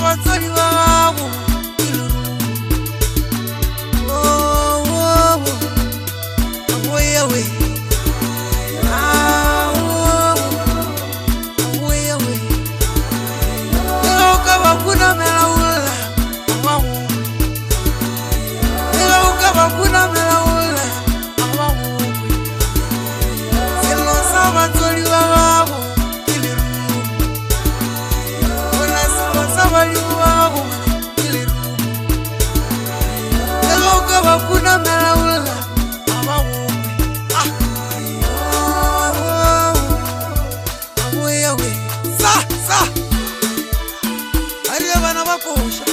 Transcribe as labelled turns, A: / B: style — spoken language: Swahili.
A: vatsoli vavo aweyawe ukavakuna melaula ukavakuna melaula silosa vatsoli vavo ukavakuna melaula aweyawe sa ariye vana vakosha